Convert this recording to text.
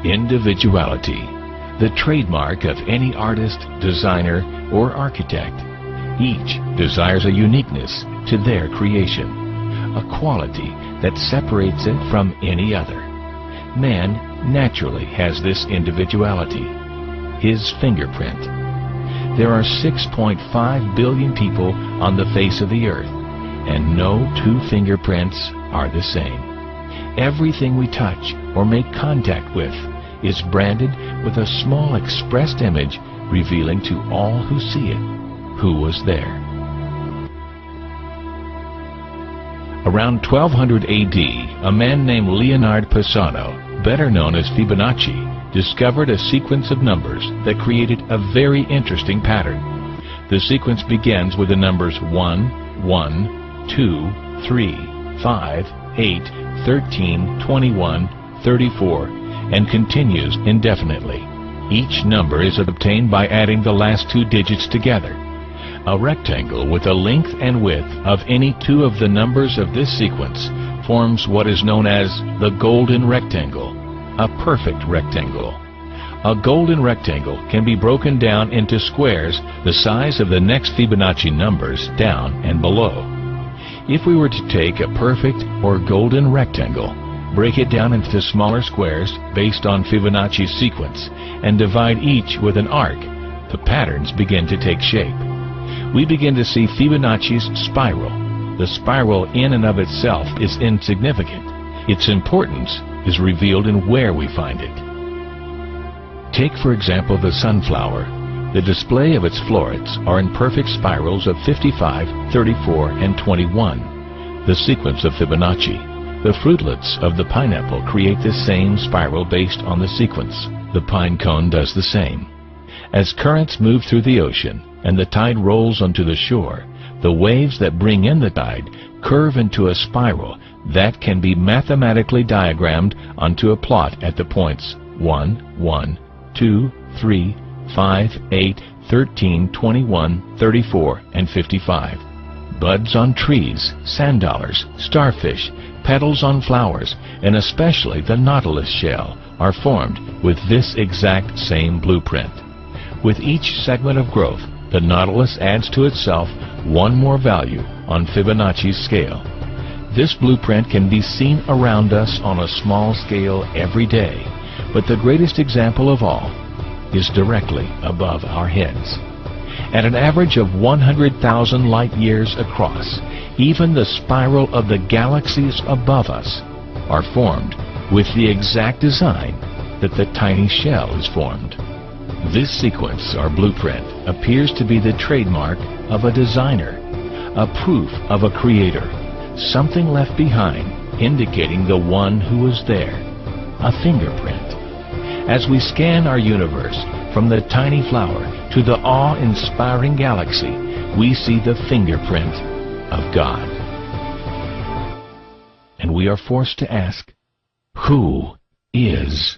Individuality, the trademark of any artist, designer, or architect. Each desires a uniqueness to their creation, a quality that separates it from any other. Man naturally has this individuality, his fingerprint. There are 6.5 billion people on the face of the earth, and no two fingerprints are the same. Everything we touch or make contact with is branded with a small expressed image revealing to all who see it who was there. Around 1200 AD, a man named Leonardo Pisano, better known as Fibonacci, discovered a sequence of numbers that created a very interesting pattern. The sequence begins with the numbers 1, 1, 2, 3, 5, 8, 13, 21, 34, and continues indefinitely. Each number is obtained by adding the last two digits together. A rectangle with a length and width of any two of the numbers of this sequence forms what is known as the golden rectangle, a perfect rectangle. A golden rectangle can be broken down into squares the size of the next Fibonacci numbers down and below. If we were to take a perfect or golden rectangle, break it down into smaller squares based on Fibonacci's sequence, and divide each with an arc, the patterns begin to take shape. We begin to see Fibonacci's spiral. The spiral in and of itself is insignificant. Its importance is revealed in where we find it. Take, for example, the sunflower. The display of its florets are in perfect spirals of 55, 34, and 21, the sequence of Fibonacci. The fruitlets of the pineapple create the same spiral based on the sequence. The pine cone does the same. As currents move through the ocean and the tide rolls onto the shore, the waves that bring in the tide curve into a spiral that can be mathematically diagrammed onto a plot at the points 1, 1, 2, 3, 5, 8, 13, 21, 34, and 55. Buds on trees, sand dollars, starfish, petals on flowers, and especially the nautilus shell are formed with this exact same blueprint. With each segment of growth, the nautilus adds to itself one more value on Fibonacci's scale. This blueprint can be seen around us on a small scale every day, but the greatest example of all is directly above our heads. At an average of 100,000 light years across, even the spiral of the galaxies above us are formed with the exact design that the tiny shell is formed. This sequence or blueprint appears to be the trademark of a designer, a proof of a creator, something left behind indicating the one who was there, a fingerprint. As we scan our universe from the tiny flower to the awe-inspiring galaxy, we see the fingerprint of God. And we are forced to ask, who is